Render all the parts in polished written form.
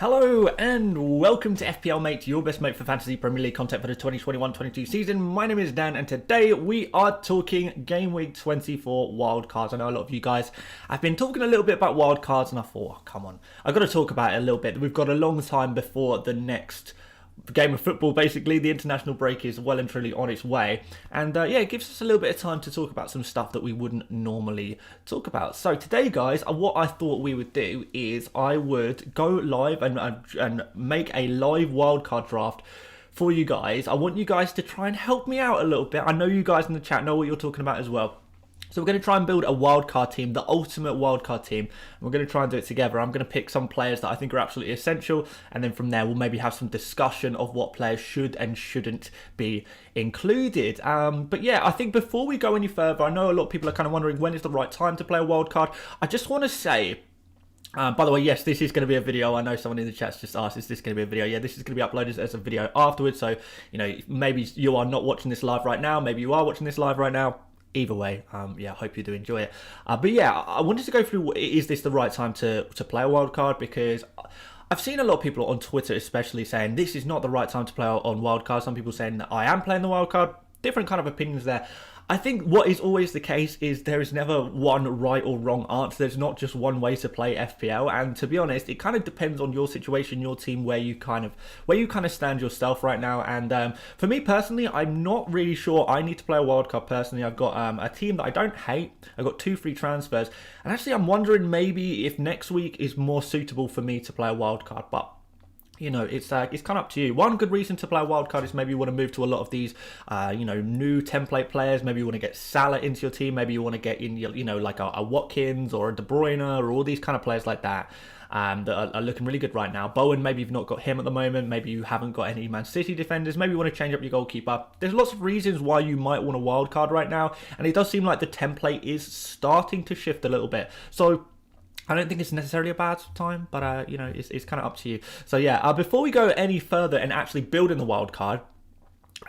Hello and welcome to FPL Mate, your best mate for Fantasy Premier League content for the 2021-22 season. My name is Dan and today we are talking Game Week 24 wildcards. I know a lot of you guys have been talking a little bit about wildcards and I thought, oh, come on, I've got to talk about it a little bit. We've got a long time before the next game of football. Basically, the international break is well and truly on its way, and yeah, it gives us a little bit of time to talk about some stuff that we wouldn't normally talk about. So today, guys, what I thought we would do is I would go live and make a live wildcard draft for you guys. I want you guys to try and help me out a little bit. I know you guys in the chat know what you're talking about as well. So we're going to try and build a wildcard team, the ultimate wildcard team. We're going to try and do it together. I'm going to pick some players that I think are absolutely essential. And then from there, we'll maybe have some discussion of what players should and shouldn't be included. But yeah, I think before we go any further, I know a lot of people are kind of wondering when is the right time to play a wildcard. I just want to say, by the way, yes, this is going to be a video. I know someone in the chat's just asked, is this going to be a video? Yeah, this is going to be uploaded as a video afterwards. So, you know, maybe you are not watching this live right now. Maybe you are watching this live right now. Either way, yeah, I hope you do enjoy it. But yeah, I wanted to go through, is this the right time to play a wildcard? Because I've seen a lot of people on Twitter especially saying this is not the right time to play on wildcard. Some people saying that I am playing the wildcard. Different kind of opinions there. I think what is always the case is there is never one right or wrong answer. There's not just one way to play FPL, and to be honest, it kind of depends on your situation, your team, where you kind of stand yourself right now. And for me personally, I'm not really sure I need to play a wildcard personally. I've got a team that I don't hate. I've got 2 free transfers, and actually I'm wondering maybe if next week is more suitable for me to play a wildcard, but you know, it's kind of up to you. One good reason to play a wildcard is maybe you want to move to a lot of these, you know, new template players. Maybe you want to get Salah into your team. Maybe you want to get in, you know, like a Watkins or a De Bruyne or all these kind of players like that that are looking really good right now. Bowen, maybe you've not got him at the moment. Maybe you haven't got any Man City defenders. Maybe you want to change up your goalkeeper. There's lots of reasons why you might want a wildcard right now, and it does seem like the template is starting to shift a little bit. So I don't think it's necessarily a bad time, but you know, it's kind of up to you. So yeah, before we go any further and actually building the wildcard,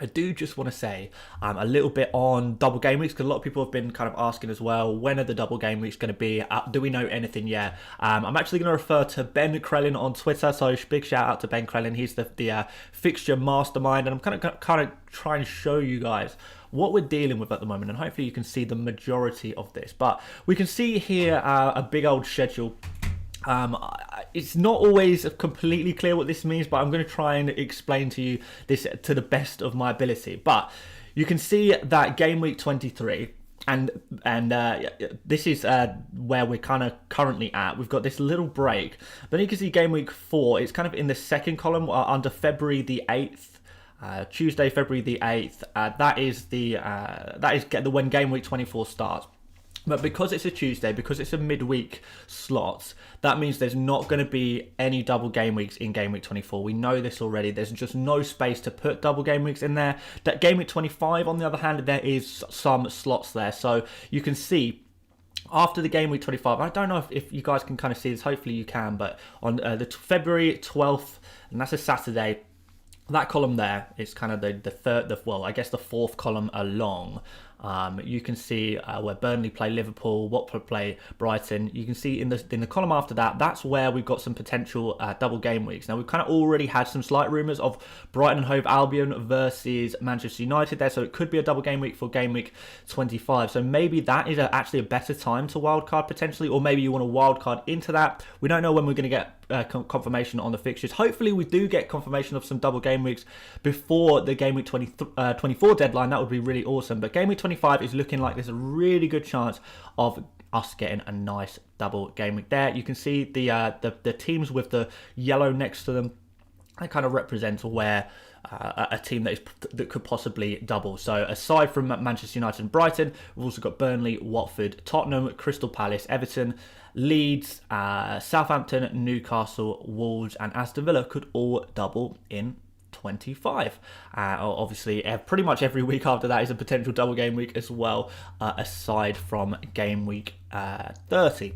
I do just want to say a little bit on double game weeks, because a lot of people have been kind of asking as well, when are the double game weeks going to be? Do we know anything yet? I'm actually going to refer to Ben Krellin on Twitter, so big shout out to Ben Krellin. He's the fixture mastermind, and I'm kind of trying to show you guys what we're dealing with at the moment, and hopefully you can see the majority of this. But we can see here a big old schedule. It's not always completely clear what this means, but I'm going to try and explain to you this to the best of my ability. But you can see that game week 23, and this is where we're kind of currently at. We've got this little break. Then you can see game week 4. It's kind of in the second column under February the 8th. Tuesday, February the 8th. That is when game week 24 starts. But because it's a Tuesday, because it's a midweek slot, that means there's not going to be any double game weeks in game week 24. We know this already. There's just no space to put double game weeks in there. That game week 25, on the other hand, there is some slots there. So you can see after the game week 25, I don't know if you guys can kind of see this. Hopefully you can. But on the February 12th, and that's a Saturday, that column there is kind of the fourth column along. You can see where Burnley play Liverpool, Watford play Brighton. You can see in the column after that, that's where we've got some potential double game weeks. Now, we've kind of already had some slight rumours of Brighton and Hove Albion versus Manchester United there, so it could be a double game week for game week 25. So maybe that is actually a better time to wildcard potentially, or maybe you want to wildcard into that. We don't know when we're going to get confirmation on the fixtures. Hopefully we do get confirmation of some double game weeks before the game week 24 deadline. That would be really awesome. But game week 25 is looking like there's a really good chance of us getting a nice double game week there. You can see the teams with the yellow next to them. That kind of represents where a team that could possibly double. So aside from Manchester United and Brighton, we've also got Burnley, Watford, Tottenham, Crystal Palace, Everton, Leeds, Southampton, Newcastle, Wolves, and Aston Villa could all double in 25. Obviously, pretty much every week after that is a potential double game week as well, aside from game week 30.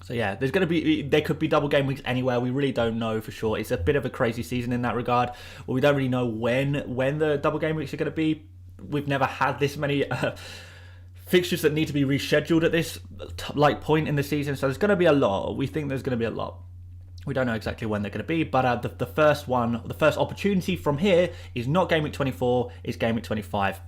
So yeah, there could be double game weeks anywhere. We really don't know for sure. It's a bit of a crazy season in that regard. Well, we don't really know when the double game weeks are going to be. We've never had this many fixtures that need to be rescheduled at this point in the season. So there's going to be a lot. We think there's going to be a lot. We don't know exactly when they're going to be, but the first opportunity from here is not Game Week 24, it's Game Week 25.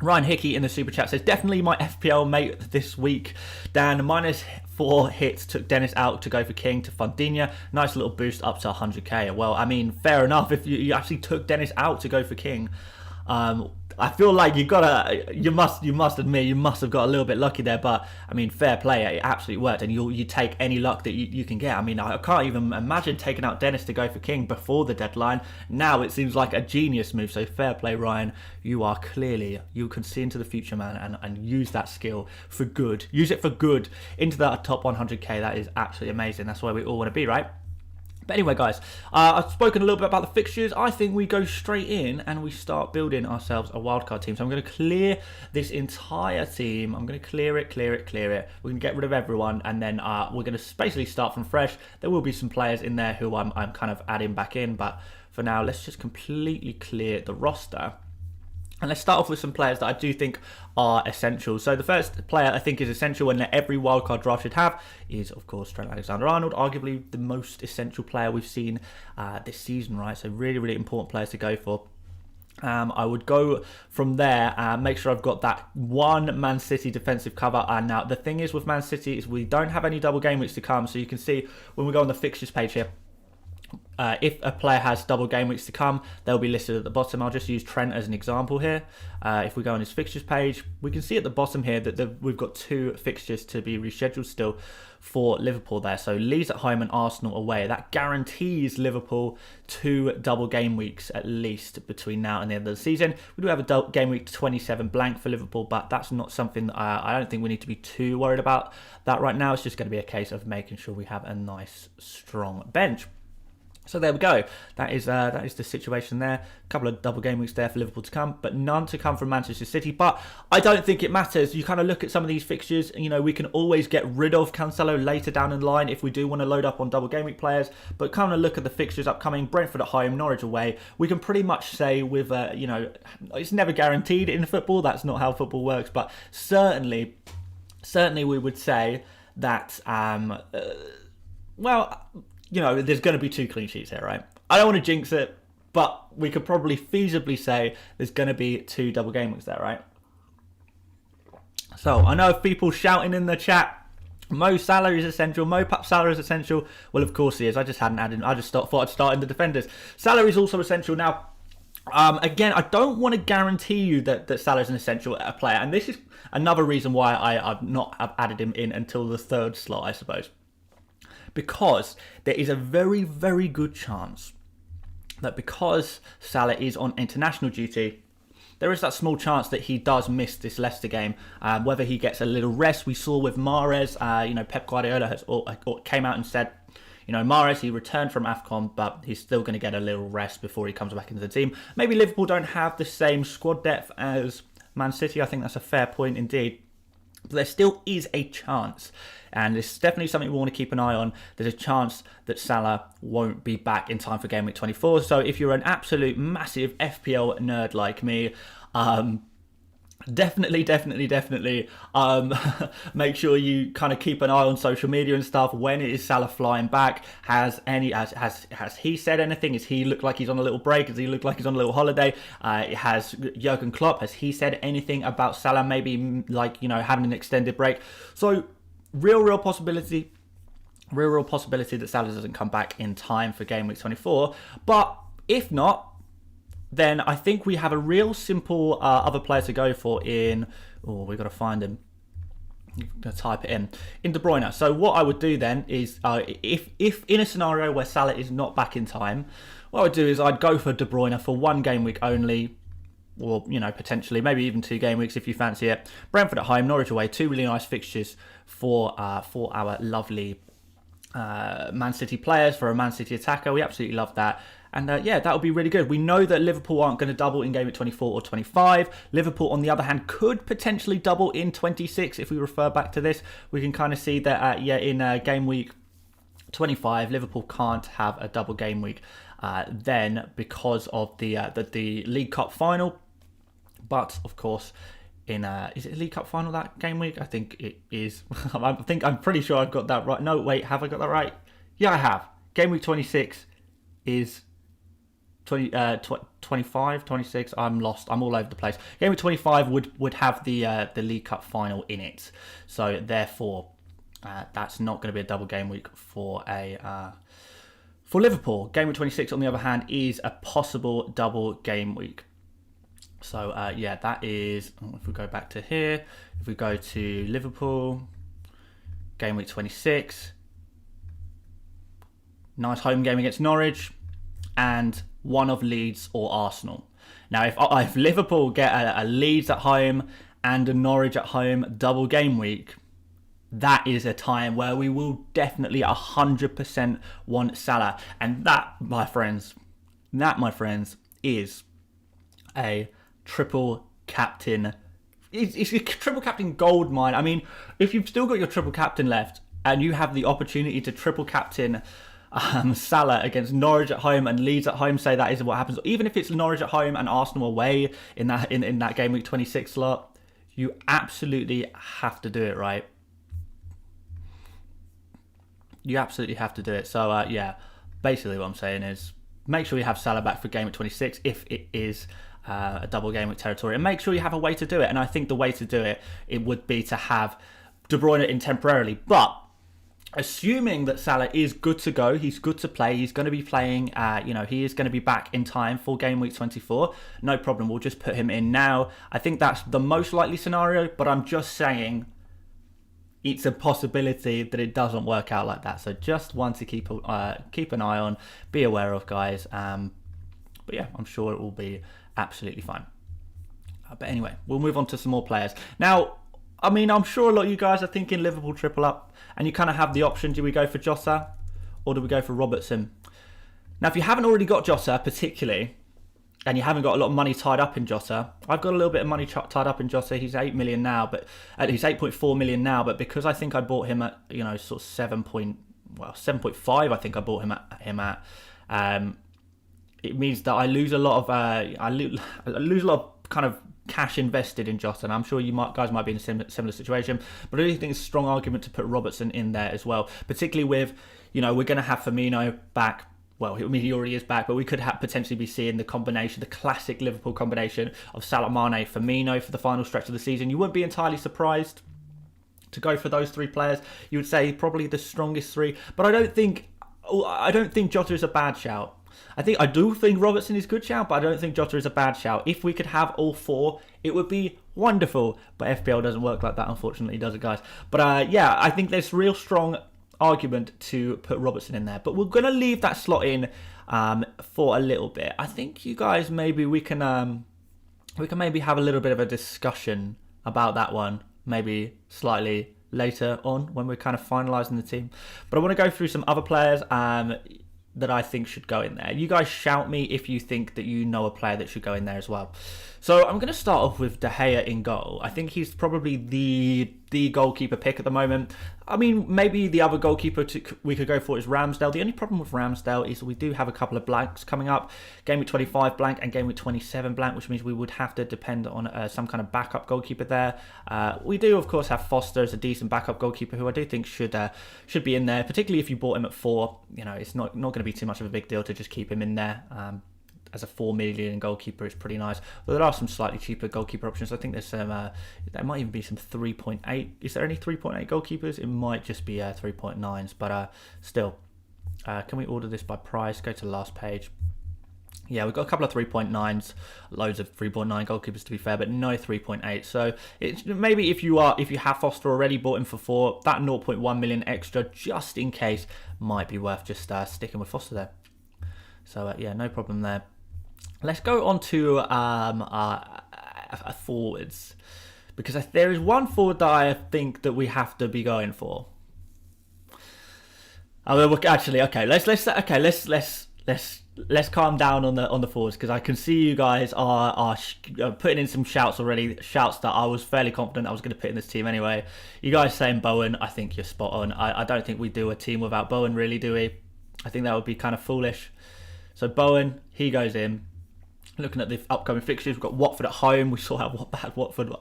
Ryan Hickey in the super chat says, definitely my FPL mate this week. Dan, -4 hits took Dennis out to go for King to Fundinha. Nice little boost up to 100k. Well, I mean, fair enough if you actually took Dennis out to go for King. I feel like you must admit you must have got a little bit lucky there, but I mean, fair play, it absolutely worked, and you take any luck that you can get. I mean, I can't even imagine taking out Dennis to go for King before the deadline. Now it seems like a genius move, so fair play, Ryan. You can see into the future, man, and use that skill for good. Use it for good into that top 100k. That is absolutely amazing. That's where we all want to be, right? But anyway, guys, I've spoken a little bit about the fixtures. I think we go straight in and we start building ourselves a wildcard team. So I'm going to clear this entire team. I'm going to clear it. We're going to get rid of everyone, and then we're going to basically start from fresh. There will be some players in there who I'm kind of adding back in, but for now, let's just completely clear the roster. And let's start off with some players that I do think are essential. So the first player I think is essential and that every wildcard draft should have is, of course, Trent Alexander-Arnold, arguably the most essential player we've seen this season, right? So really, really important players to go for. I would go from there and make sure I've got that one Man City defensive cover. And now the thing is with Man City is we don't have any double game weeks to come. So you can see when we go on the fixtures page here, if a player has double game weeks to come, they'll be listed at the bottom. I'll just use Trent as an example here. If we go on his fixtures page, we can see at the bottom here that we've got 2 fixtures to be rescheduled still for Liverpool there. So Leeds at home and Arsenal away. That guarantees Liverpool 2 double game weeks at least between now and the end of the season. We do have a game week 27 blank for Liverpool, but that's not something that I don't think we need to be too worried about that right now. It's just going to be a case of making sure we have a nice, strong bench. So there we go. That is the situation there. A couple of double game weeks there for Liverpool to come, but none to come from Manchester City. But I don't think it matters. You kind of look at some of these fixtures, you know, we can always get rid of Cancelo later down in the line if we do want to load up on double game week players. But kind of look at the fixtures upcoming. Brentford at home, Norwich away. We can pretty much say with, you know, it's never guaranteed in football. That's not how football works. But certainly we would say that, well, you know, there's going to be 2 clean sheets here, right? I don't want to jinx it, but we could probably feasibly say there's going to be 2 double game weeks there, right? So I know people shouting in the chat, Mo Salah is essential, Mo Salah is essential. Well, of course he is. I just hadn't added. I just thought I'd start in the defenders. Salah is also essential now. Again, I don't want to guarantee you that Salah is an essential player, and this is another reason why I've not added him in until the 3rd slot, I suppose. Because there is a very, very good chance that because Salah is on international duty, there is that small chance that he does miss this Leicester game. Whether he gets a little rest, we saw with Mahrez, you know, Pep Guardiola came out and said, you know, Mahrez, he returned from AFCON, but he's still going to get a little rest before he comes back into the team. Maybe Liverpool don't have the same squad depth as Man City. I think that's a fair point indeed. But there still is a chance. And it's definitely something we want to keep an eye on. There's a chance that Salah won't be back in time for Game Week 24. So if you're an absolute massive FPL nerd like me, definitely make sure you kind of keep an eye on social media and stuff. When is Salah flying back? Has he said anything? Does he look like he's on a little break? Does he look like he's on a little holiday? Has Jurgen Klopp, has he said anything about Salah maybe, like, you know, having an extended break? So real possibility that Salah doesn't come back in time for Game Week 24. But if not, then I think we have a real simple other player to go for in... Oh, we've got to find him. I'm going to type it in De Bruyne. So what I would do then is, if in a scenario where Salah is not back in time, what I would do is I'd go for De Bruyne for 1 game week only, or, you know, potentially maybe even 2 game weeks if you fancy it. Brentford at home, Norwich away, 2 really nice fixtures for our lovely Man City players, for a Man City attacker. We absolutely love that. And yeah, that would be really good. We know that Liverpool aren't going to double in Game Week 24 or 25. Liverpool, on the other hand, could potentially double in 26 if we refer back to this. We can kind of see that, in Game Week 25, Liverpool can't have a double game week then because of the League Cup final. But, of course, is it a League Cup final that game week? I think it is. I'm pretty sure I've got that right. No, wait, have I got that right? Yeah, I have. Game week 26 is 25, 26. I'm lost. I'm all over the place. Game week 25 would have the League Cup final in it. So therefore, that's not going to be a double game week for Liverpool. Game week 26, on the other hand, is a possible double game week. So yeah, that is. If we go back to here, if we go to Liverpool, game week 26, nice home game against Norwich, and one of Leeds or Arsenal. Now, if Liverpool get a Leeds at home and a Norwich at home double game week, that is a time where we will definitely 100% want Salah. And that, my friends, is a triple captain. It's a triple captain gold mine. I mean, if you've still got your triple captain left and you have the opportunity to triple captain Salah against Norwich at home and Leeds at home, say that is what happens. Even if it's Norwich at home and Arsenal away in that game week 26 slot, you absolutely have to do it, right? You absolutely have to do it. So yeah, basically what I'm saying is make sure you have Salah back for game week 26 if it is a double game week territory, and make sure you have a way to do it. And I think the way to do it would be to have De Bruyne in temporarily, but assuming that Salah is good to go, he's good to play, he's going to be playing, he is going to be back in time for game week 24, no problem, we'll just put him in now. I think that's the most likely scenario, but I'm just saying it's a possibility that it doesn't work out like that. So just one to keep an eye on, be aware of, guys. But yeah, I'm sure it will be absolutely fine. But anyway, we'll move on to some more players. Now, I mean, I'm sure a lot of you guys are thinking Liverpool triple up, and you kind of have the option, do we go for Jota or do we go for Robertson? Now, if you haven't already got Jota particularly, and you haven't got a lot of money tied up in Jota, I've got a little bit of money tied up in Jota. He's 8 million now, but he's 8.4 million now, but because I think I bought him at, sort of 7.5, I think I bought him at, it means that I lose a lot of, I lose a lot of kind of cash invested in Jota, and I'm sure guys might be in a similar situation, but I really think it's a strong argument to put Robertson in there as well, particularly with, we're going to have Firmino back. Well, I mean, he already is back, but we could potentially be seeing the classic Liverpool combination of Salah, Mane, Firmino for the final stretch of the season. You wouldn't be entirely surprised to go for those three players. You would say probably the strongest three, but I don't think Jota is a bad shout. I do think Robertson is a good shout, but I don't think Jota is a bad shout. If we could have all four, it would be wonderful. But FPL doesn't work like that, unfortunately, does it, guys? But yeah, I think there's real strong argument to put Robertson in there. But we're going to leave that slot in for a little bit. I think you guys, maybe we can maybe have a little bit of a discussion about that one, maybe slightly later on when we're kind of finalising the team. But I want to go through some other players that I think should go in there. You guys shout me if you think that you know a player that should go in there as well. So I'm going to start off with De Gea in goal. I think he's probably the goalkeeper pick at the moment. I mean, maybe the other goalkeeper we could go for is Ramsdale. The only problem with Ramsdale is we do have a couple of blanks coming up. Game week 25 blank and game week 27 blank, which means we would have to depend on some kind of backup goalkeeper there. We do, of course, have Foster as a decent backup goalkeeper who I do think should be in there, particularly if you bought him at 4. It's not going to be too much of a big deal to just keep him in there. As a 4 million goalkeeper, it's pretty nice. But there are some slightly cheaper goalkeeper options. I think there's some, there might even be some 3.8. Is there any 3.8 goalkeepers? It might just be 3.9s, but still. Can we order this by price? Go to the last page. Yeah, we've got a couple of 3.9s, loads of 3.9 goalkeepers to be fair, but no 3.8. So it's maybe if you have Foster already, bought him for 4, that 0.1 million extra just in case might be worth just sticking with Foster there. So yeah, no problem there. Let's go on to forwards, because there is one forward that I think that we have to be going for. Actually, okay, let's calm down on the forwards, because I can see you guys are putting in some shouts already. Shouts that I was fairly confident I was going to put in this team anyway. You guys saying Bowen, I think you're spot on. I don't think we do a team without Bowen, really, do we? I think that would be kind of foolish. So Bowen, he goes in. Looking at the upcoming fixtures, we've got Watford at home. We saw how bad Watford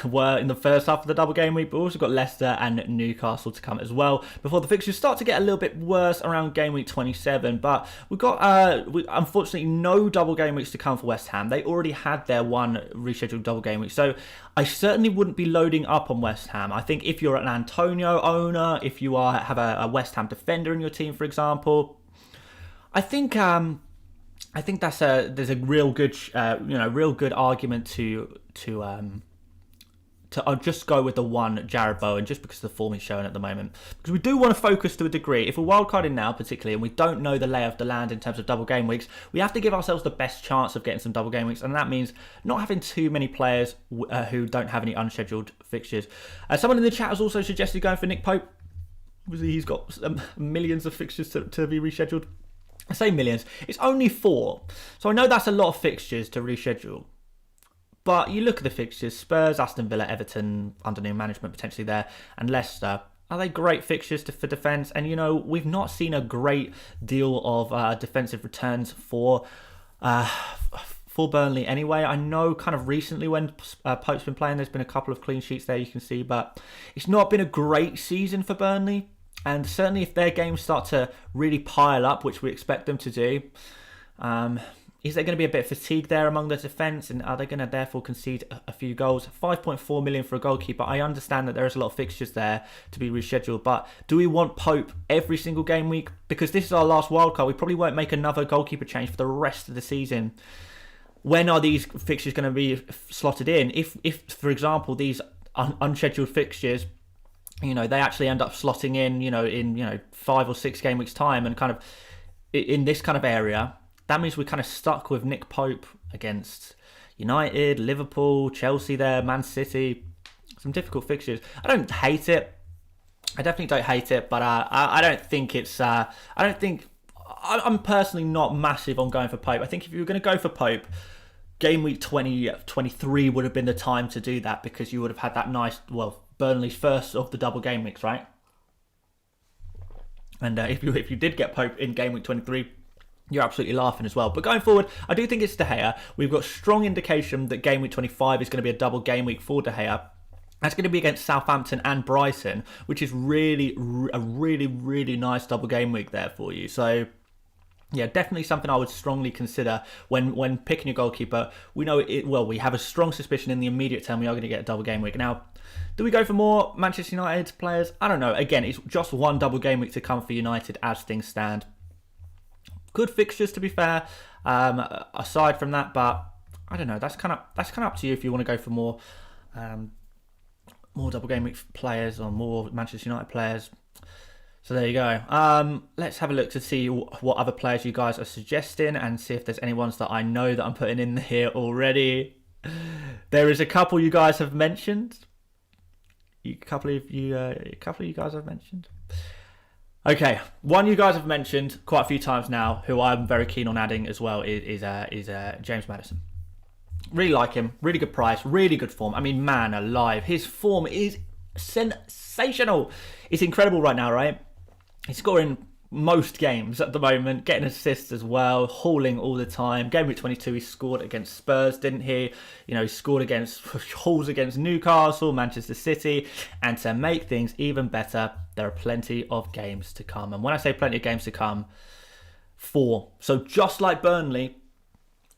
were in the first half of the double game week, but we've also got Leicester and Newcastle to come as well before the fixtures start to get a little bit worse around game week 27. But we've got unfortunately no double game weeks to come for West Ham. They already had their one rescheduled double game week, so I certainly wouldn't be loading up on West Ham. I think if you're an Antonio owner, if you have a West Ham defender in your team, for example, I think there's a real good real good argument to just go with the one Jared Bowen, just because of the form he's showing at the moment. Because we do want to focus to a degree. If we're wildcarding now, particularly, and we don't know the lay of the land in terms of double game weeks, we have to give ourselves the best chance of getting some double game weeks, and that means not having too many players who don't have any unscheduled fixtures. Someone in the chat has also suggested going for Nick Pope. Obviously, he's got millions of fixtures to be rescheduled. I say millions. It's only 4. So I know that's a lot of fixtures to reschedule. But you look at the fixtures, Spurs, Aston Villa, Everton, under new management potentially there, and Leicester. Are they great fixtures for defence? And, we've not seen a great deal of defensive returns for Burnley anyway. I know kind of recently when Pope's been playing, there's been a couple of clean sheets there you can see, but it's not been a great season for Burnley. And certainly if their games start to really pile up, which we expect them to do, is there going to be a bit of fatigue there among the defence, and are they going to therefore concede a few goals? 5.4 million for a goalkeeper. I understand that there is a lot of fixtures there to be rescheduled, but do we want Pope every single game week? Because this is our last wildcard. We probably won't make another goalkeeper change for the rest of the season. When are these fixtures going to be slotted in? If for example, these unscheduled fixtures, they actually end up slotting in 5 or 6 game weeks time, and kind of in this kind of area, that means we're kind of stuck with Nick Pope against United, Liverpool, Chelsea there, Man City. Some difficult fixtures. I don't hate it. I definitely don't hate it, but I don't think it's... I'm personally not massive on going for Pope. I think if you were going to go for Pope, game week 23 would have been the time to do that, because you would have had that nice... Burnley's first of the double game weeks, right? And if you did get Pope in game week 23... you're absolutely laughing as well. But going forward, I do think it's De Gea. We've got strong indication that game week 25 is going to be a double game week for De Gea. That's going to be against Southampton and Brighton, which is really nice double game week there for you. So, yeah, definitely something I would strongly consider when picking your goalkeeper. We know we have a strong suspicion in the immediate term we are going to get a double game week. Now, do we go for more Manchester United players? I don't know. Again, it's just one double game week to come for United as things stand. Good fixtures, to be fair. Aside from that, but I don't know. That's kind of up to you if you want to go for more double game week players or more Manchester United players. So there you go. Let's have a look to see what other players you guys are suggesting, and see if there's any ones that I know that I'm putting in here already. There is a couple you guys have mentioned. A couple of you guys have mentioned. Okay, one you guys have mentioned quite a few times now, who I'm very keen on adding as well, is James Maddison. Really like him, really good price, really good form. I mean, man alive, his form is sensational. It's incredible right now, right? He's scoring most games at the moment, getting assists as well, hauling all the time. Game week 22, he scored against Spurs, didn't he? He scored against hauls against Newcastle, Manchester City, and to make things even better, there are plenty of games to come. And when I say plenty of games to come, 4. So just like Burnley,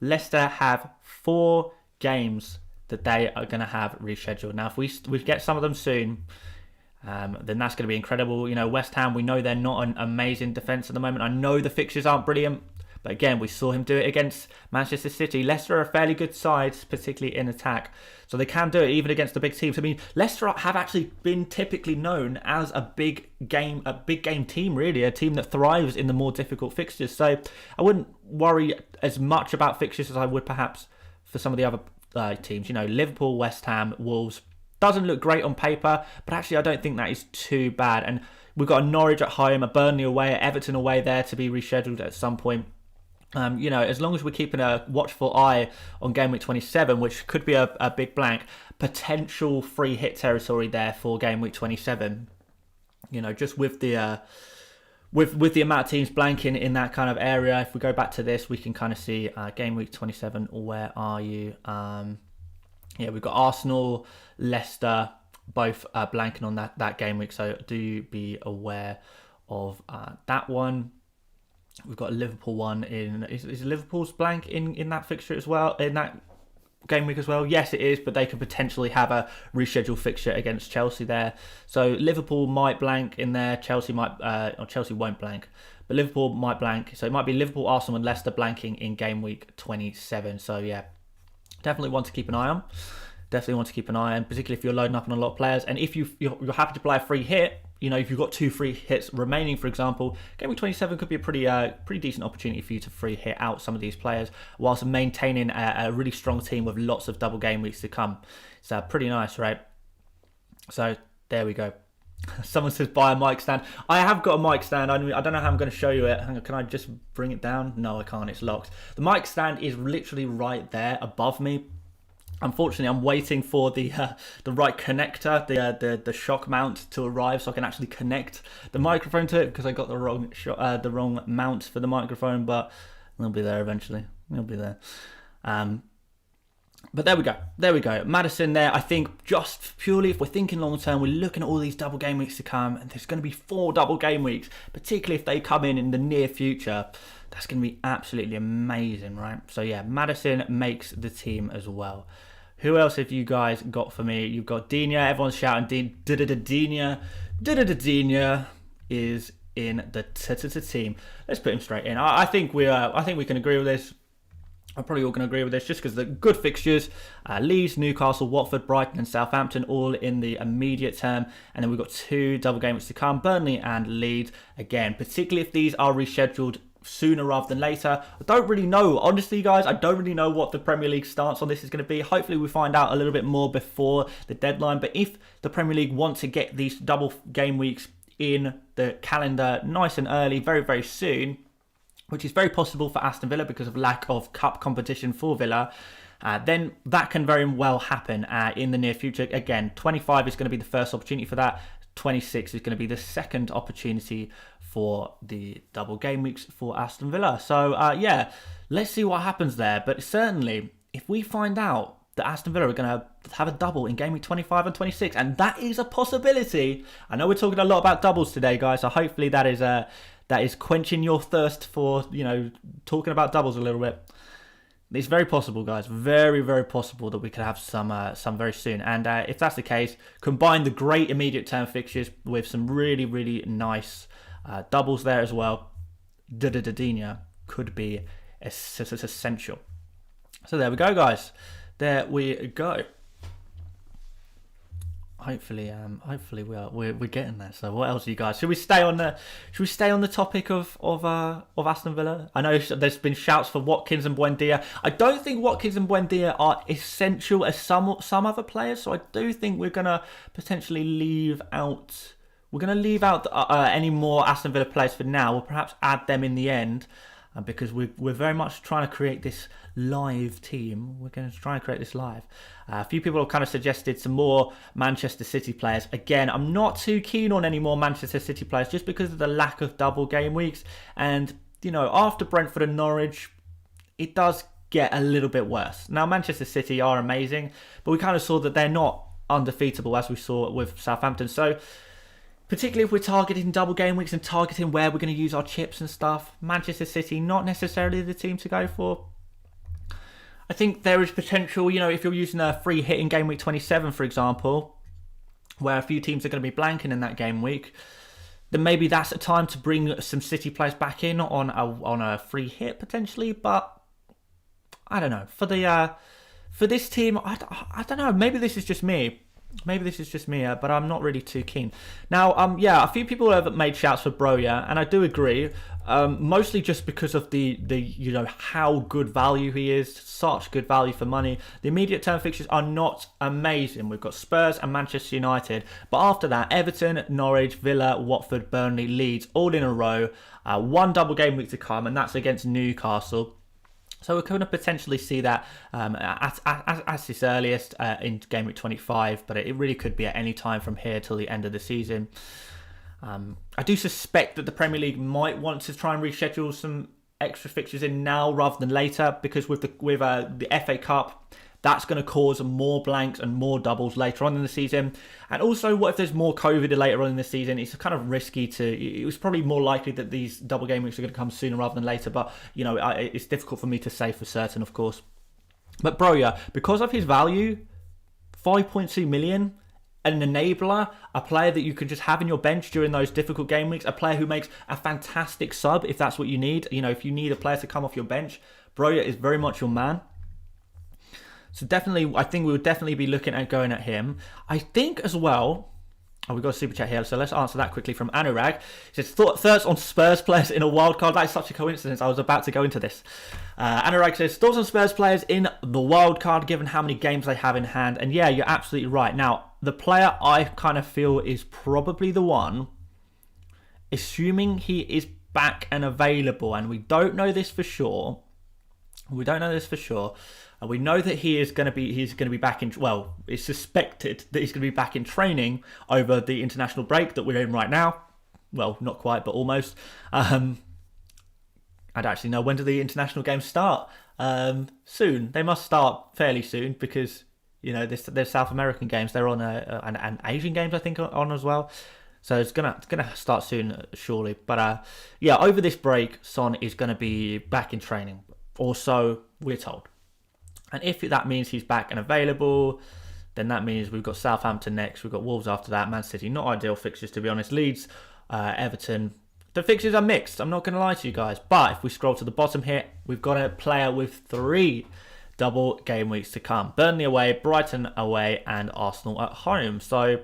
Leicester have 4 games that they are going to have rescheduled. Now, if we get some of them soon, then that's going to be incredible. West Ham, we know they're not an amazing defence at the moment. I know the fixtures aren't brilliant, but again, we saw him do it against Manchester City. Leicester are a fairly good side, particularly in attack, so they can do it even against the big teams. I mean, Leicester have actually been typically known as a big game team, really, a team that thrives in the more difficult fixtures. So I wouldn't worry as much about fixtures as I would perhaps for some of the other teams. Liverpool, West Ham, Wolves. Doesn't look great on paper, but actually I don't think that is too bad. And we've got a Norwich at home, a Burnley away, a Everton away there to be rescheduled at some point. As long as we're keeping a watchful eye on game week 27, which could be a big blank, potential free hit territory there for game week 27. Just with the with the amount of teams blanking in that kind of area. If we go back to this, we can kind of see game week 27. Where are you? Yeah, we've got Arsenal, Leicester, both blanking on that game week, so do be aware of that one. We've got a Liverpool one in. Is Liverpool's blank in that fixture as well? In that game week as well? Yes, it is, but they could potentially have a rescheduled fixture against Chelsea there. So Liverpool might blank in there. Chelsea might, or Chelsea won't blank, but Liverpool might blank. So it might be Liverpool, Arsenal, and Leicester blanking in game week 27. So yeah, definitely one to keep an eye on. Definitely want to keep an eye on, particularly if you're loading up on a lot of players. And if you're happy to play a free hit, if you've got 2 free hits remaining, for example, Game Week 27 could be a pretty decent opportunity for you to free hit out some of these players whilst maintaining a really strong team with lots of double game weeks to come. It's pretty nice, right? So there we go. Someone says buy a mic stand. I have got a mic stand. I don't know how I'm going to show you it. Hang on, can I just bring it down? No, I can't. It's locked. The mic stand is literally right there above me. Unfortunately, I'm waiting for the right connector, the shock mount to arrive, so I can actually connect the microphone to it, because I got the wrong mount for the microphone. But it'll be there eventually. It'll be there. But there we go. There we go. Maddison there. I think just purely if we're thinking long term, we're looking at all these double game weeks to come, and there's going to be 4 double game weeks, particularly if they come in the near future. That's going to be absolutely amazing, right? So yeah, Maddison makes the team as well. Who else have you guys got for me? You've got Dina. Everyone's shouting Dina. Dina is in the team. Let's put him straight in. I think we can agree with this. I'm probably all going to agree with this just because the good fixtures, Leeds, Newcastle, Watford, Brighton and Southampton all in the immediate term. And then we've got 2 double game weeks to come, Burnley and Leeds. Again, particularly if these are rescheduled sooner rather than later. I don't really know. Honestly, guys, I don't really know what the Premier League stance on this is going to be. Hopefully, we find out a little bit more before the deadline. But if the Premier League want to get these double game weeks in the calendar nice and early, very, very soon, which is very possible for Aston Villa because of lack of cup competition for Villa, then that can very well happen in the near future. Again, 25 is going to be the first opportunity for that. 26 is going to be the second opportunity for the double game weeks for Aston Villa. So, yeah, let's see what happens there. But certainly, if we find out that Aston Villa are going to have a double in game week 25 and 26, and that is a possibility. I know we're talking a lot about doubles today, guys, so hopefully that is quenching your thirst for, talking about doubles a little bit. It's very possible, guys. Very, very possible that we could have some very soon. And if that's the case, combine the great immediate term fixtures with some really, really nice doubles there as well. Dina could be essential. So there we go, guys. There we go. Hopefully we're getting there. So what else are you guys? Should we stay on the topic of Aston Villa? I know there's been shouts for Watkins and Buendia. I don't think Watkins and Buendia are essential as some other players. So I do think we're gonna potentially leave out. We're gonna leave out any more Aston Villa players for now. We'll perhaps add them in the end. Because we're very much trying to create this live team. We're going to try and create this live. A few people have kind of suggested some more Manchester City players. Again, I'm not too keen on any more Manchester City players just because of the lack of double game weeks. And, after Brentford and Norwich, it does get a little bit worse. Now, Manchester City are amazing, but we kind of saw that they're not undefeatable as we saw with Southampton. So, particularly if we're targeting double game weeks and targeting where we're going to use our chips and stuff, Manchester City, not necessarily the team to go for. I think there is potential, if you're using a free hit in game week 27, for example, where a few teams are going to be blanking in that game week, then maybe that's a time to bring some City players back in on a free hit potentially. But I don't know. For this team, I don't know. Maybe this is just me. But I'm not really too keen. Now, a few people have made shouts for Broja, and I do agree. Mostly just because of the how good value he is, such good value for money. The immediate term fixtures are not amazing. We've got Spurs and Manchester United, but after that, Everton, Norwich, Villa, Watford, Burnley, Leeds, all in a row. 1 double game week to come, and that's against Newcastle. So we're going to potentially see that at its earliest in game week 25, but it really could be at any time from here till the end of the season. I do suspect that the Premier League might want to try and reschedule some extra fixtures in now rather than later, because with the FA Cup That's going to cause more blanks and more doubles later on in the season. And also, what if there's more COVID later on in the season? It's kind of risky it was probably more likely that these double game weeks are going to come sooner rather than later. But, it's difficult for me to say for certain, of course. But Broja, because of his value, 5.2 million, an enabler, a player that you can just have in your bench during those difficult game weeks, a player who makes a fantastic sub if that's what you need. If you need a player to come off your bench, Broja is very much your man. So definitely, I think we would definitely be looking at going at him. I think as well, we've got a super chat here, so let's answer that quickly from Anurag. He says, thoughts on Spurs players in a wildcard. That is such a coincidence. I was about to go into this. Anurag says, thoughts on Spurs players in the wildcard, given how many games they have in hand. And yeah, you're absolutely right. Now, the player I kind of feel is probably the one, assuming he is back and available, and we don't know this for sure. We know that he's going to be back in, well, it's suspected that he's going to be back in training over the international break that we're in right now. Well, not quite, but almost. I don't actually know, when do the international games start? Soon. They must start fairly soon because, there's South American games. They're on and Asian games, I think, on as well. So it's gonna start soon, surely. But over this break, Son is going to be back in training, or so we're told. And if that means he's back and available, then that means we've got Southampton next. We've got Wolves after that. Man City, not ideal fixtures, to be honest. Leeds, Everton. The fixtures are mixed. I'm not going to lie to you guys. But if we scroll to the bottom here, we've got a player with 3 double game weeks to come. Burnley away, Brighton away, and Arsenal at home. So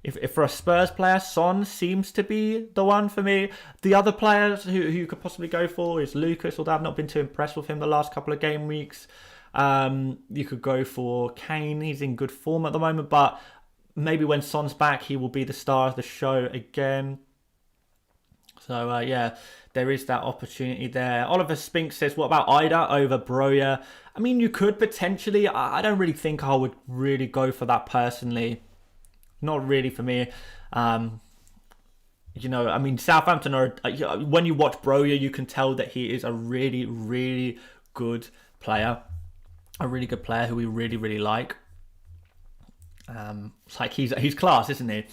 if for a Spurs player, Son seems to be the one for me. The other players who you could possibly go for is Lucas, although I've not been too impressed with him the last couple of game weeks. You could go for Kane. He's in good form at the moment, but maybe when Son's back, he will be the star of the show again. So, there is that opportunity there. Oliver Spink says, what about Ida over Broja? I mean, you could potentially. I don't really think I would really go for that personally. Not really for me. Southampton are, when you watch Broja, you can tell that he is a really, really good player. A really good player who we really, really like. It's like he's class, isn't he?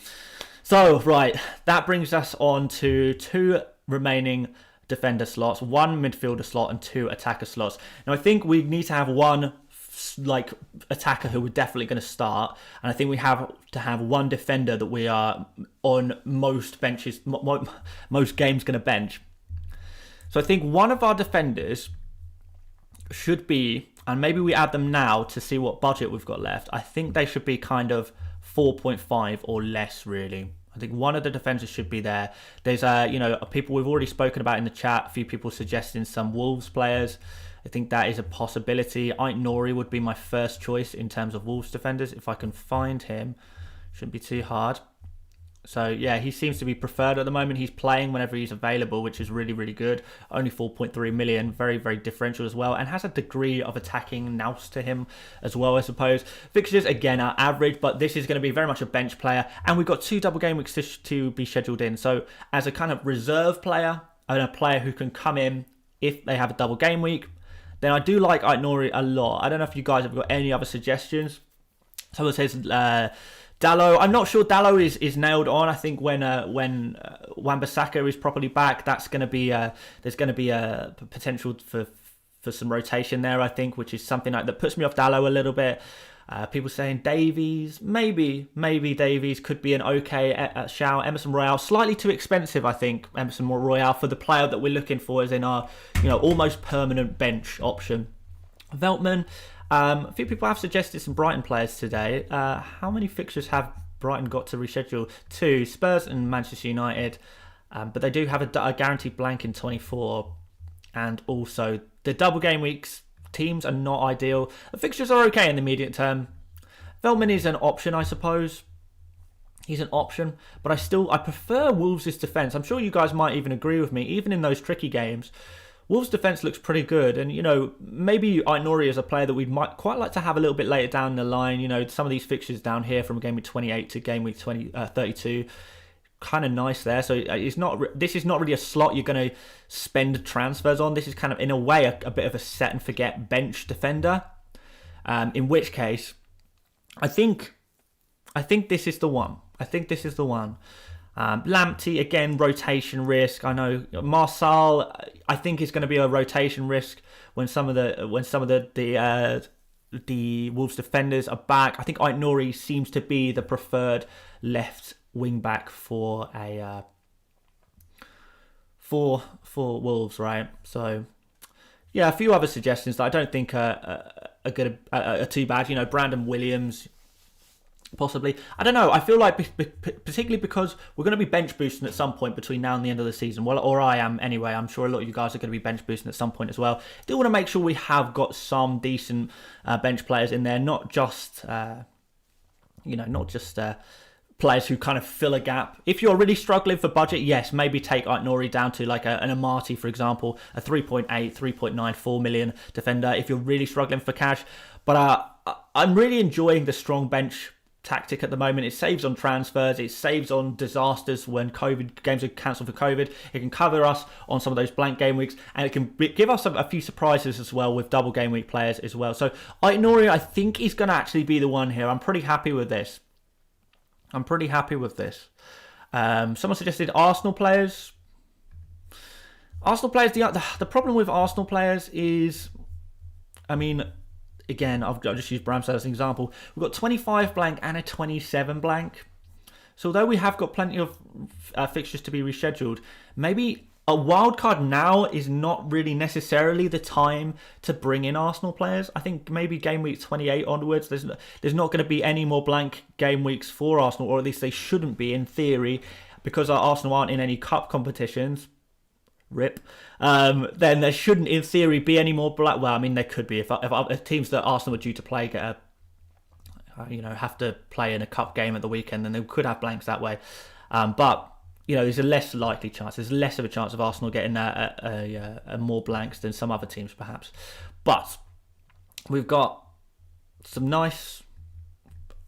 So, right, that brings us on to 2 remaining defender slots, 1 midfielder slot and 2 attacker slots. Now, I think we need to have 1 attacker who we're definitely going to start, and I think we have to have 1 defender that we are on most benches, most games going to bench. So I think one of our defenders should be, and maybe we add them now to see what budget we've got left, I think they should be kind of 4.5 or less, really. I think one of the defenders should be there. There's people we've already spoken about in the chat, a few people suggesting some Wolves players. I think that is a possibility. Ait-Nouri would be my first choice in terms of Wolves defenders. If I can find him, shouldn't be too hard. So, yeah, he seems to be preferred at the moment. He's playing whenever he's available, which is really, really good. Only 4.3 million, very, very differential as well. And has a degree of attacking nous to him as well, I suppose. Fixtures, again, are average, but this is going to be very much a bench player. And we've got 2 double game weeks to be scheduled in. So, as a kind of reserve player, and a player who can come in if they have a double game week, then I do like Ait-Nouri a lot. I don't know if you guys have got any other suggestions. Someone says Dalot. I'm not sure Dalot is nailed on. I think when Wan-Bissaka is properly back, that's going to be there's going to be a potential for some rotation there, I think, which is something that puts me off Dalot a little bit. People saying Davies, maybe Davies could be an okay shout. Emerson Royale, slightly too expensive, I think. Emerson Royale for the player that we're looking for is in our almost permanent bench option. Veltman. A few people have suggested some Brighton players today. How many fixtures have Brighton got to reschedule? 2, Spurs and Manchester United. But they do have a guaranteed blank in 24. And also, the double game weeks, teams are not ideal. The fixtures are okay in the immediate term. Veltman is an option, I suppose. He's an option. But I prefer Wolves' defence. I'm sure you guys might even agree with me. Even in those tricky games, Wolves' defence looks pretty good, and maybe Ait-Nouri is a player that we might quite like to have a little bit later down the line. Some of these fixtures down here from game week 28 to game week 32, kind of nice there. So this is not really a slot you're going to spend transfers on. This is kind of in a way a bit of a set and forget bench defender. In which case, I think this is the one. I think this is the one. Lamptey, again, rotation risk. I know Marçal, I think is going to be a rotation risk when some of the Wolves defenders are back. I think Aït-Nouri seems to be the preferred left wing back for Wolves, right? So yeah, a few other suggestions that I don't think are too bad. You know, Brandon Williams, possibly. I don't know. I feel like, particularly because we're going to be bench boosting at some point between now and the end of the season. Well, or I am anyway. I'm sure a lot of you guys are going to be bench boosting at some point as well. Do want to make sure we have got some decent bench players in there, not just players who kind of fill a gap. If you're really struggling for budget, yes, maybe take Aït-Nouri down to like an Amati, for example, a 3.8, 3.94 million defender if you're really struggling for cash. But I'm really enjoying the strong bench tactic at the moment. It saves on transfers, it saves on disasters when games are cancelled for COVID. It can cover us on some of those blank game weeks, and it can give us a few surprises as well with double game week players as well. So Aït-Nouri, I think, is going to actually be the one here. I'm pretty happy with this. Someone suggested Arsenal players. The problem with Arsenal players is, I mean, again, I've just used Bramsdale as an example. We've got 25 blank and a 27 blank. So although we have got plenty of fixtures to be rescheduled, maybe a wildcard now is not really necessarily the time to bring in Arsenal players. I think maybe game week 28 onwards, there's not going to be any more blank game weeks for Arsenal, or at least they shouldn't be in theory, because our Arsenal aren't in any cup competitions. Rip. Then there shouldn't, in theory, be any more black. Well, I mean, there could be if teams that Arsenal were due to play have to play in a cup game at the weekend, then they could have blanks that way. But there's a less likely chance. There's less of a chance of Arsenal getting a more blanks than some other teams, perhaps. But we've got some nice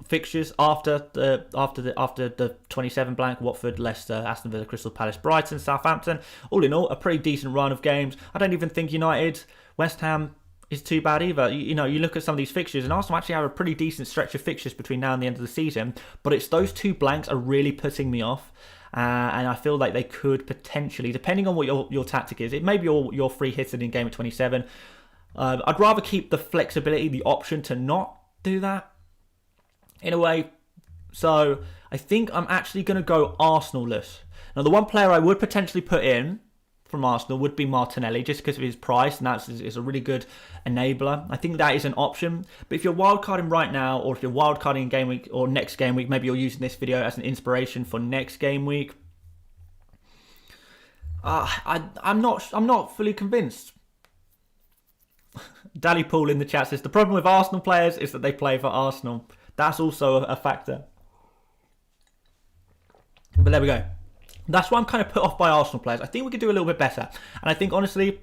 fixtures after the 27 blank: Watford, Leicester, Aston Villa, Crystal Palace, Brighton, Southampton. All in all, a pretty decent run of games. I don't even think United, West Ham is too bad either. You look at some of these fixtures, and Arsenal actually have a pretty decent stretch of fixtures between now and the end of the season. But it's those two blanks are really putting me off. And I feel like they could potentially, depending on what your tactic is, it may be your free hitting in game of 27. I'd rather keep the flexibility, the option to not do that, in a way. So I think I'm actually going to go Arsenal-less. Now, the one player I would potentially put in from Arsenal would be Martinelli, just because of his price, and that is a really good enabler. I think that is an option. But if you're wildcarding right now, or if you're wildcarding in game week or next game week, maybe you're using this video as an inspiration for next game week. I'm not fully convinced. Dally Paul in the chat says the problem with Arsenal players is that they play for Arsenal. That's also a factor. But there we go. That's why I'm kind of put off by Arsenal players. I think we could do a little bit better. And I think, honestly,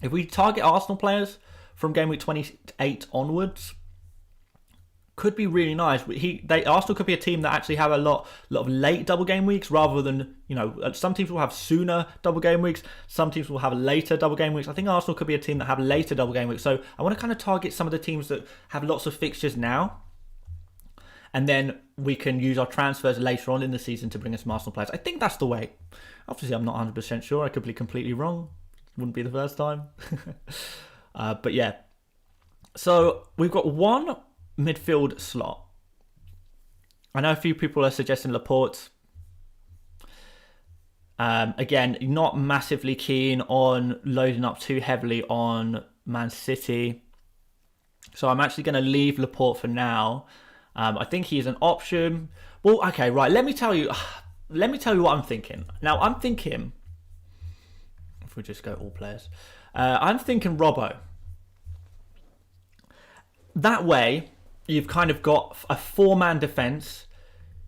if we target Arsenal players from game week 28 onwards, could be really nice. Arsenal could be a team that actually have a lot of late double game weeks, rather than, some teams will have sooner double game weeks. Some teams will have later double game weeks. I think Arsenal could be a team that have later double game weeks. So I want to kind of target some of the teams that have lots of fixtures now. And then we can use our transfers later on in the season to bring us some Arsenal players. I think that's the way. Obviously, I'm not 100% sure. I could be completely wrong. Wouldn't be the first time. But yeah. So we've got one midfield slot. I know a few people are suggesting Laporte. Again, not massively keen on loading up too heavily on Man City. So I'm actually going to leave Laporte for now. I think he is an option. Well, okay, right. Let me tell you what I'm thinking. Now, I'm thinking, if we just go all players, I'm thinking Robbo. That way, you've kind of got a four-man defence,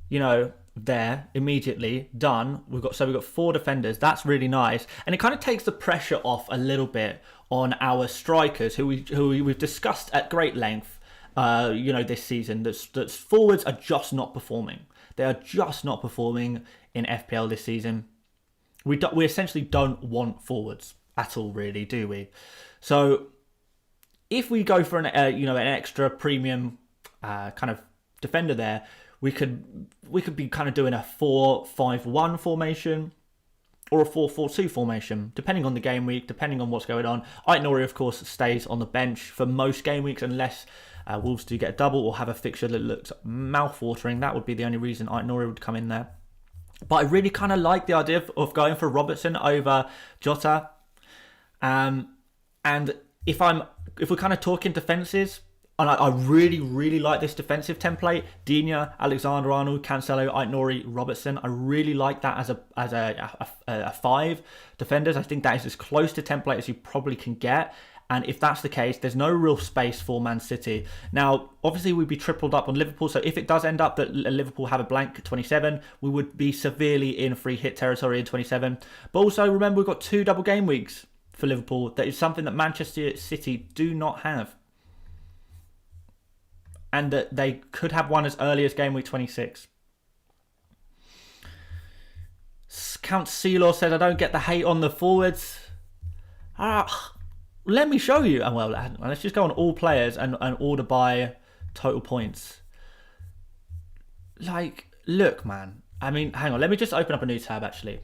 there immediately done. We've got four defenders. That's really nice, and it kind of takes the pressure off a little bit on our strikers, who we've discussed at great length. This season, that forwards are just not performing. They are just not performing in FPL this season. We essentially don't want forwards at all, really, do we? So if we go for an an extra premium kind of defender there, we could be kind of doing a 4-5-1 formation or a 4-4-2 formation, depending on the game week, depending on what's going on. Aït-Nouri, of course, stays on the bench for most game weeks unless Wolves do get a double or have a fixture that looks mouth-watering. That would be the only reason Aït-Nouri would come in there. But I really kind of like the idea of going for Robertson over Jota. And if we're kind of talking defences, and I really, really like this defensive template. Digne, Alexander-Arnold, Cancelo, Aït-Nouri, Robertson. I really like that as a 5 defenders. I think that is as close to template as you probably can get. And if that's the case, there's no real space for Man City. Now, obviously, we'd be tripled up on Liverpool. So if it does end up that Liverpool have a blank at 27, we would be severely in free hit territory in 27. But also, remember, we've got 2 double game weeks for Liverpool. That is something that Manchester City do not have. And that they could have one as early as game week 26. Count Seelor says, I don't get the hate on the forwards. Let me show you. Well, let's just go on all players and order by total points. Like, look, man. I mean, hang on. Let me just open up a new tab, actually.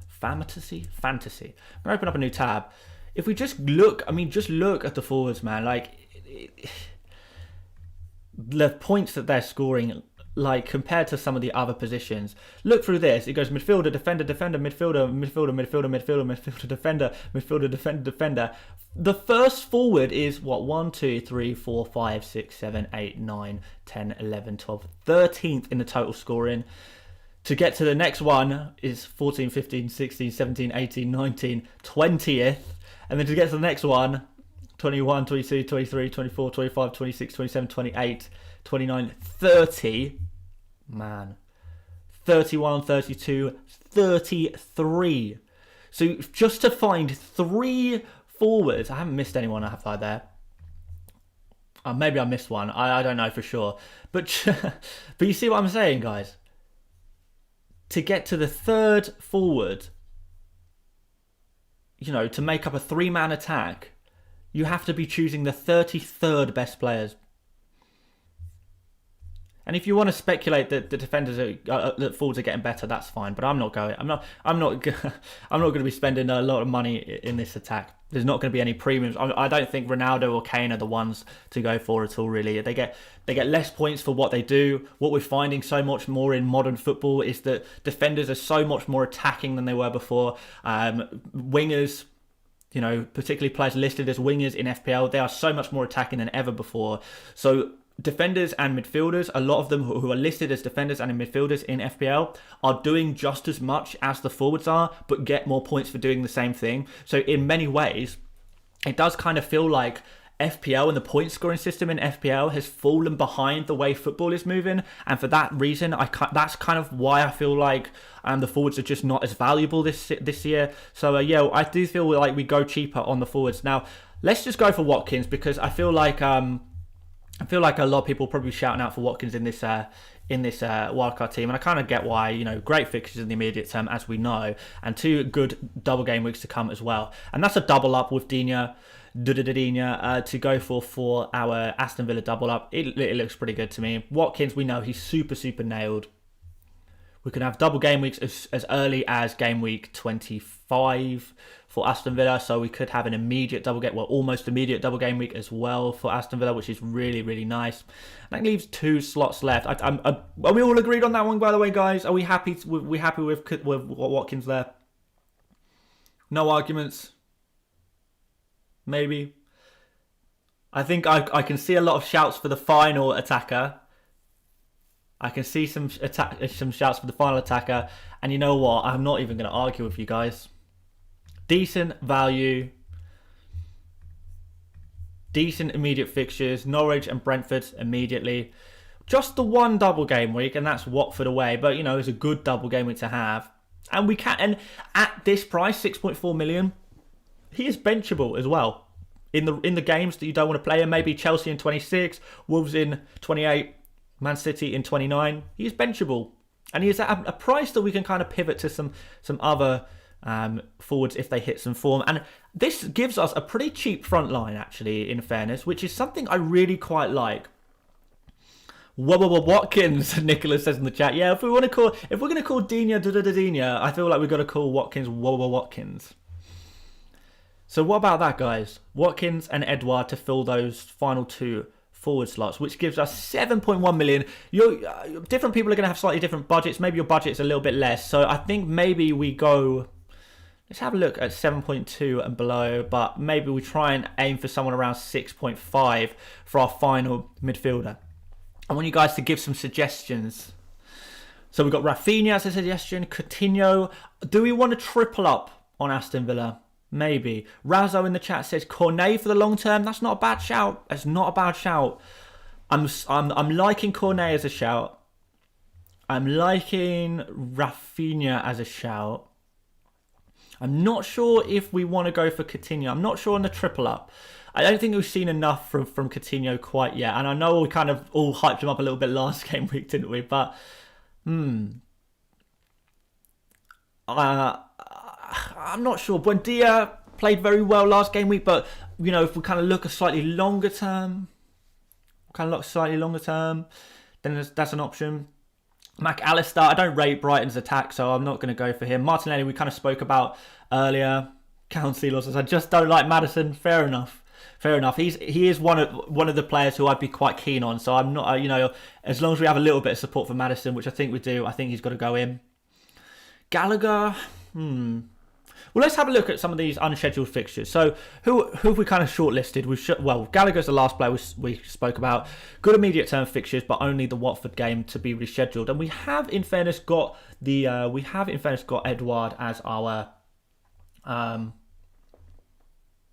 Fantasy. I'm going to open up a new tab. If we just look, just look at the forwards, man. Like, the points that they're scoring, like, compared to some of the other positions. Look through this. It goes midfielder, defender, midfielder, defender. The first forward is, 1, 2, 3, 4, 5, 6, 7, 8, 9, 10, 11, 12, 13th in the total scoring. To get to the next one is 14, 15, 16, 17, 18, 19, 20th. And then to get to the next one, 21, 22, 23, 24, 25, 26, 27, 28, 29, 30. Man. 31, 32, 33. So just to find 3 forwards. I haven't missed anyone, have I, there? Maybe I missed one. I don't know for sure. But you see what I'm saying, guys? To get to the 3rd forward, to make up a 3-man attack, you have to be choosing the 33rd best players. And if you want to speculate that the defenders that forwards are getting better, that's fine. But I'm not going. I'm not going to be spending a lot of money in this attack. There's not going to be any premiums. I don't think Ronaldo or Kane are the ones to go for at all. Really, they get less points for what they do. What we're finding so much more in modern football is that defenders are so much more attacking than they were before. Wingers, particularly players listed as wingers in FPL, they are so much more attacking than ever before. So defenders and midfielders, a lot of them who are listed as defenders and midfielders in FPL are doing just as much as the forwards are, but get more points for doing the same thing. So in many ways, it does kind of feel like FPL and the point scoring system in FPL has fallen behind the way football is moving, and for that reason, that's kind of why I feel like the forwards are just not as valuable this year. So I do feel like we go cheaper on the forwards. Now, let's just go for Watkins, because I feel like a lot of people probably shouting out for Watkins in this wildcard team, and I kind of get why. Great fixtures in the immediate term, as we know, and 2 good double game weeks to come as well. And that's a double up with Digne to go for our Aston Villa double up. It looks pretty good to me. Watkins, we know he's super nailed. We can have double game weeks as early as game week 25 for Aston Villa, so we could have an immediate almost immediate double game week as well for Aston Villa, which is really nice. And that leaves 2 slots left. Are we all agreed on that one, by the way, guys? Are we happy? We happy with Watkins there? No arguments. Maybe. I think I can see a lot of shouts for the final attacker. I can see some shouts for the final attacker. And you know what? I'm not even going to argue with you guys. Decent value. Decent immediate fixtures. Norwich and Brentford immediately. Just the 1 double game week, and that's Watford away. But, it's a good double game week to have. And we can, and at this price, 6.4 million, he is benchable as well. In the games that you don't want to play him, maybe Chelsea in 26, Wolves in 28, Man City in 29. He is benchable. And he is at a price that we can kind of pivot to some other forwards if they hit some form. And this gives us a pretty cheap front line, actually, in fairness, which is something I really quite like. Watkins, Nicholas says in the chat. Yeah, if we're going to call Dina Dina, I feel like we've got to call Watkins Watkins. So what about that, guys? Watkins and Edouard to fill those final 2 forward slots, which gives us 7.1 million. Different people are going to have slightly different budgets. Maybe your budget's a little bit less. So I think maybe we go... Let's have a look at 7.2 and below, but maybe we try and aim for someone around 6.5 for our final midfielder. I want you guys to give some suggestions. So we've got Rafinha as a suggestion, Coutinho. Do we want to triple up on Aston Villa? Maybe. Razzo in the chat says Cornet for the long term. That's not a bad shout. That's not a bad shout. I'm liking Cornet as a shout. I'm liking Rafinha as a shout. I'm not sure if we want to go for Coutinho. I'm not sure on the triple up. I don't think we've seen enough from Coutinho quite yet. And I know we kind of all hyped him up a little bit last game week, didn't we? But, I'm not sure. Buendia played very well last game week. But, you know, if we kind of look a slightly longer term, then that's an option. McAllister, I don't rate Brighton's attack, so I'm not going to go for him. Martinelli, we kind of spoke about earlier. Council says, I just don't like Maddison. Fair enough. He is one of the players who I'd be quite keen on. So I'm not, as long as we have a little bit of support for Maddison, which I think we do, I think he's got to go in. Gallagher, Well, let's have a look at some of these unscheduled fixtures. So, who have we kind of shortlisted? Well, Gallagher's the last player we spoke about. Good immediate term fixtures, but only the Watford game to be rescheduled. And we have, in fairness, got Edouard as our.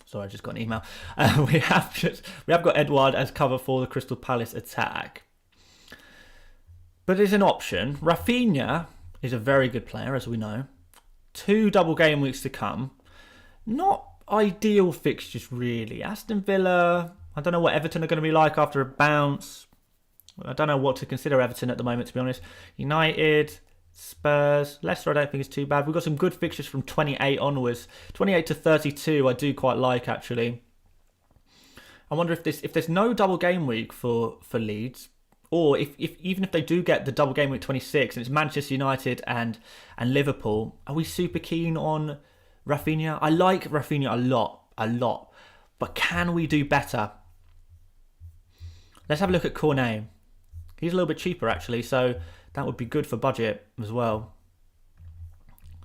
Sorry, I just got an email. We have got Edouard as cover for the Crystal Palace attack. But it's an option. Rafinha is a very good player, as we know. 2 double game weeks to come. Not ideal fixtures, really. Aston Villa, I don't know what Everton are going to be like after a bounce. I don't know what to consider Everton at the moment, to be honest. United, Spurs, Leicester I don't think is too bad. We've got some good fixtures from 28 onwards. 28 to 32 I do quite like, actually. I wonder if there's no double game week for Leeds, or if even if they do get the double game week 26 and it's Manchester United and Liverpool, are we super keen on Rafinha? I like Rafinha a lot. But can we do better? Let's have a look at Cornet. He's a little bit cheaper, actually, so that would be good for budget as well.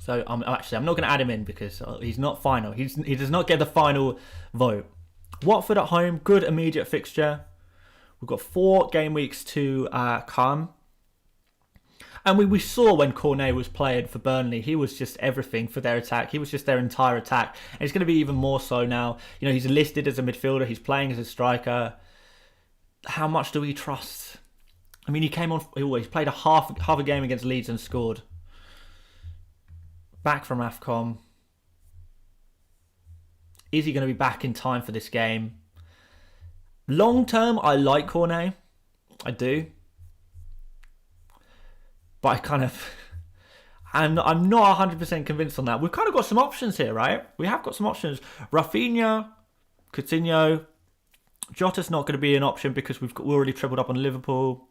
So I'm not going to add him in because he's not final. He does not get the final vote. Watford at home, good immediate fixture. We've got 4 game weeks to come. And we saw when Cornet was playing for Burnley, he was just everything for their attack. He was just their entire attack. And it's going to be even more so now. You know, he's listed as a midfielder. He's playing as a striker. How much do we trust? I mean, he came on. He's played half a game against Leeds and scored. Back from AFCON. Is he going to be back in time for this game? Long term, I like Cornet. I do. But I'm not 100% convinced on that. We've kind of got some options here, right? We have got some options. Rafinha, Coutinho. Jota's not going to be an option because we're already tripled up on Liverpool.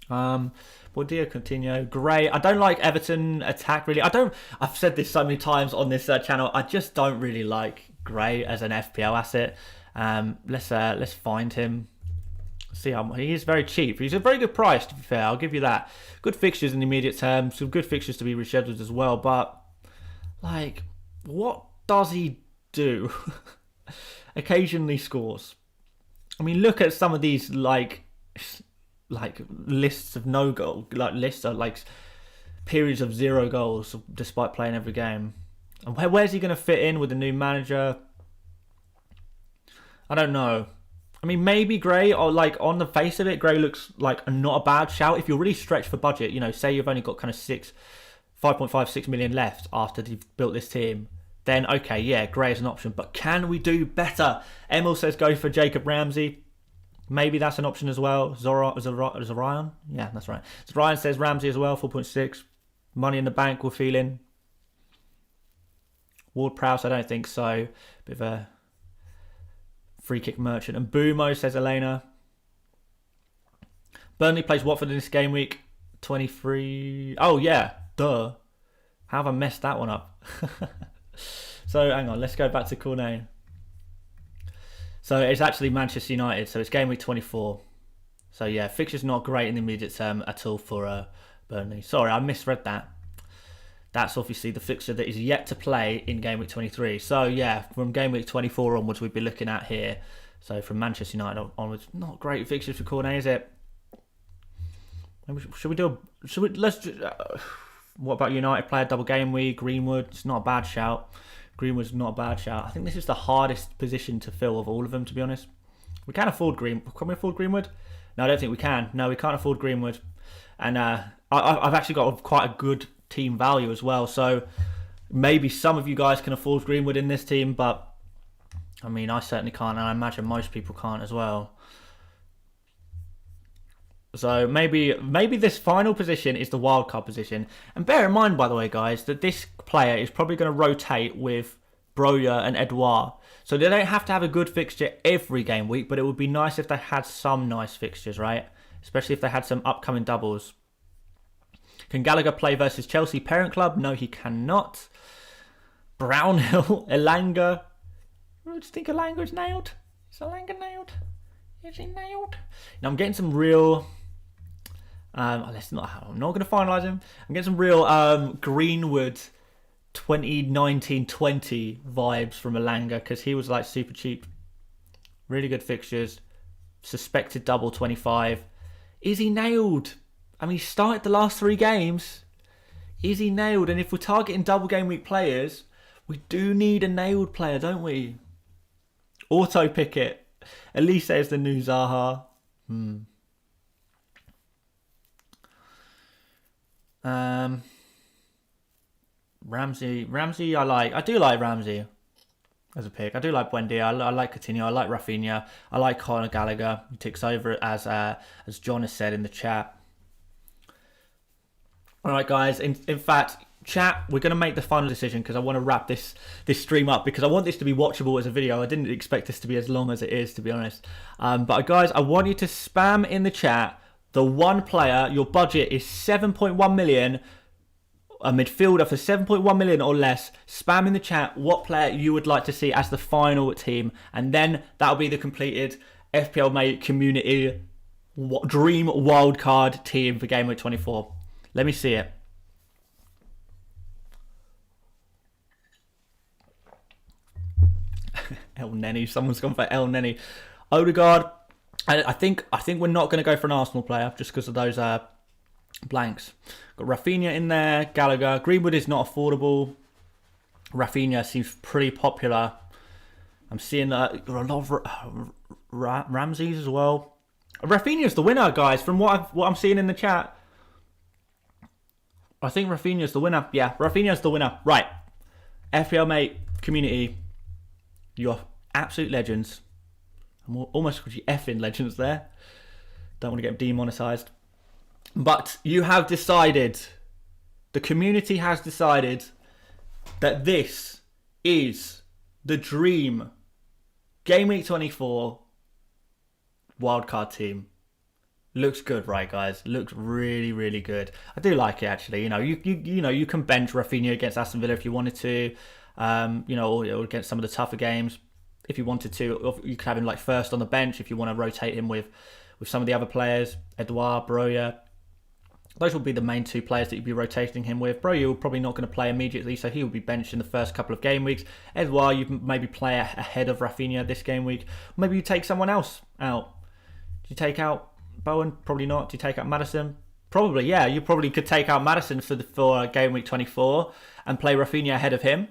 Bordia, Coutinho, Gray. I don't like Everton attack, really. I've said this so many times on this channel. I just don't really like Gray as an FPL asset. Let's find him. See how he is very cheap. He's a very good price, to be fair. I'll give you that. Good fixtures in the immediate term. Some good fixtures to be rescheduled as well. But what does he do? Occasionally scores. I mean, look at some of these lists of no goal, lists of periods of 0 goals despite playing every game. And where's he going to fit in with the new manager? I don't know. I mean, maybe Gray, or on the face of it, Gray looks like not a bad shout. If you're really stretched for budget, say you've only got kind of 5.56 million left after you've built this team, then okay, yeah, Gray is an option. But can we do better? Emil says go for Jacob Ramsey. Maybe that's an option as well. Zorion? Yeah, that's right. Zorion says Ramsey as well, 4.6. Money in the bank, we're feeling. Ward-Prowse, I don't think so. Bit of a free kick merchant. And Boomo, says Elena. Burnley plays Watford in this game week. 23. Oh, yeah. Duh. How have I messed that one up? So, hang on. Let's go back to Cornet. So, it's actually Manchester United. So, it's game week 24. So, yeah. Fixture's not great in the immediate term at all for Burnley. Sorry, I misread that. That's obviously the fixture that is yet to play in game week 23. So, yeah, from game week 24 onwards, we'd be looking at here. So, from Manchester United onwards, not great fixtures for Cornet, is it? Should we do what about United player double game week? Greenwood, it's not a bad shout. Greenwood's not a bad shout. I think this is the hardest position to fill of all of them, to be honest. We can afford Greenwood. Can we afford Greenwood? No, I don't think we can. No, we can't afford Greenwood. And I've actually got quite a good team value as well. So maybe some of you guys can afford Greenwood in this team, but I mean, I certainly can't, and I imagine most people can't as well. So maybe this final position is the wildcard position. And bear in mind, by the way, guys, that this player is probably going to rotate with Broja and Edouard. So they don't have to have a good fixture every game week, but it would be nice if they had some nice fixtures, right? Especially if they had some upcoming doubles. Can Gallagher play versus Chelsea Parent Club? No, he cannot. Brownhill, Elanga. Do you think Elanga is nailed? Is Elanga nailed? Is he nailed? Now I'm getting some real... I'm not going to finalise him. I'm getting some real Greenwood 2019-20 vibes from Elanga because he was like super cheap. Really good fixtures. Suspected double 25. Is he nailed? I mean, he started the last 3 games. Is he nailed? And if we're targeting double game week players, we do need a nailed player, don't we? Auto pick it. Elise is the new Zaha. Ramsey, I do like Ramsey as a pick. I do like Buendia. I like Coutinho. I like Rafinha. I like Conor Gallagher. He ticks over as John has said in the chat. All right, guys. In fact, chat, we're going to make the final decision because I want to wrap this stream up because I want this to be watchable as a video. I didn't expect this to be as long as it is, to be honest. But guys, I want you to spam in the chat the one player. Your budget is 7.1 million. A midfielder for 7.1 million or less. Spam in the chat what player you would like to see as the final team, and then that'll be the completed FPL Mate community dream wildcard team for Game Week 24. Let me see it. El Neni. Someone's gone for El Neni. Odegaard. I think we're not going to go for an Arsenal player just because of those blanks. Got Rafinha in there. Gallagher. Greenwood is not affordable. Rafinha seems pretty popular. I'm seeing a lot of Ramses as well. Rafinha's the winner, guys. From what I'm seeing in the chat, I think Rafinha's the winner. Yeah, Rafinha's the winner. Right. FPL Mate community. You're absolute legends. I'm almost called you effing legends there. Don't want to get demonetized. But you have decided, the community has decided that this is the dream Game Week 24 wildcard team. Looks good, right, guys? Looks really, really good. I do like it, actually. You know, you can bench Rafinha against Aston Villa if you wanted to. Or against some of the tougher games if you wanted to. You could have him like first on the bench if you want to rotate him with some of the other players. Edouard, Broja. Those will be the main 2 players that you'd be rotating him with. Broja will probably not going to play immediately, so he will be benched in the first couple of game weeks. Edouard, you maybe play ahead of Rafinha this game week. Maybe you take someone else out. Do you take out Bowen? Probably not. Do you take out Maddison? Probably, yeah. You probably could take out Maddison for game week 24 and play Rafinha ahead of him.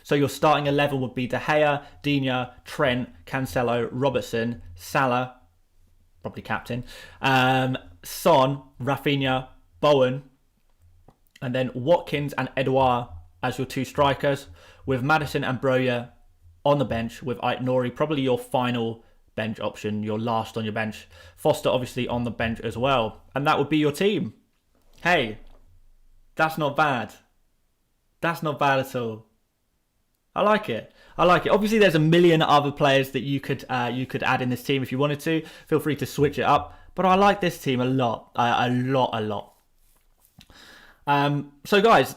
So your starting 11 would be De Gea, Digne, Trent, Cancelo, Robertson, Salah, probably captain, Son, Rafinha, Bowen, and then Watkins and Edouard as your 2 strikers, with Maddison and Broja on the bench, with Ait-Nouri probably your final bench option, your last on your bench. Foster obviously on the bench as well. And that would be your team. Hey, that's not bad. That's not bad at all. I like it. I like it. Obviously, there's a million other players that you could add in this team if you wanted to. Feel free to switch it up. But I like this team a lot. A lot. So guys,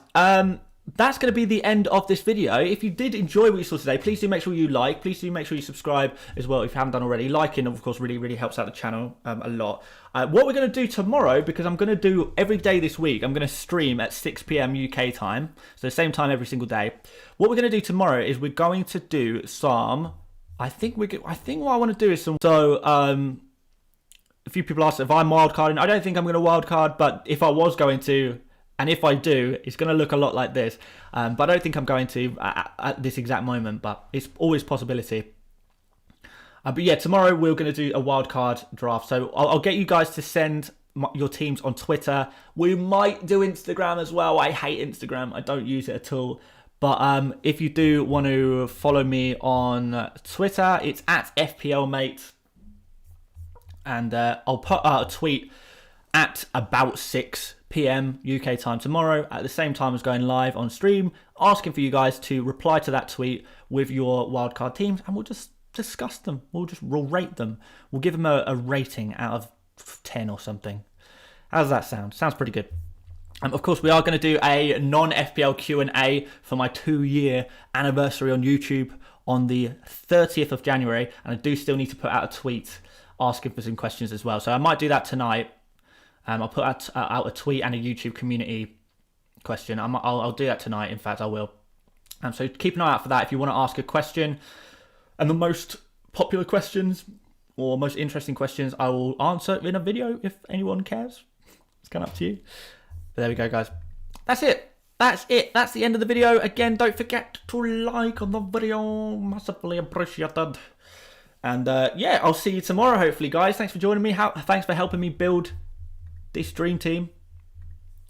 that's going to be the end of this video. If you did enjoy what you saw today, please do make sure you like. Please do make sure you subscribe as well if you haven't done already. Liking, of course, really helps out the channel a lot. What we're going to do tomorrow, because I'm going to do every day this week, I'm going to stream at 6 PM UK time. So the same time every single day. What we're going to do tomorrow is we're going to do some... I think what I want to do is some... So, a few people asked if I'm wildcarding. I don't think I'm going to wildcard, but if I was going to... And if I do, it's going to look a lot like this. But I don't think I'm going to at this exact moment, but it's always a possibility. But yeah, tomorrow we're going to do a wildcard draft. So I'll get you guys to send your teams on Twitter. We might do Instagram as well. I hate Instagram. I don't use it at all. But if you do want to follow me on Twitter, it's at FPL Mate. And I'll put out a tweet at about 6 PM UK time tomorrow at the same time as going live on stream, asking for you guys to reply to that tweet with your wildcard teams, and we'll just discuss them. We'll rate them. We'll give them a rating out of 10 or something. How does that sound? Sounds pretty good. Of course, we are going to do a non-FPL Q&A for my 2-year anniversary on YouTube on the 30th of January, and I do still need to put out a tweet asking for some questions as well. So I might do that tonight. I'll put out a tweet and a YouTube community question. I'll do that tonight. In fact, I will. So keep an eye out for that if you want to ask a question. And the most popular questions or most interesting questions, I will answer in a video if anyone cares. It's kind of up to you. But there we go, guys. That's it. That's the end of the video. Again, don't forget to like on the video. Massively appreciated. And yeah, I'll see you tomorrow, hopefully, guys. Thanks for joining me. Thanks for helping me build this dream team,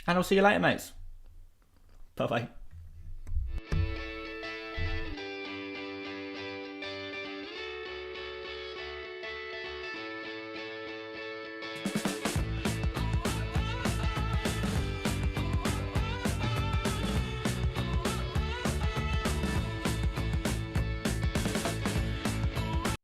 and I'll see you later, mates. Bye bye.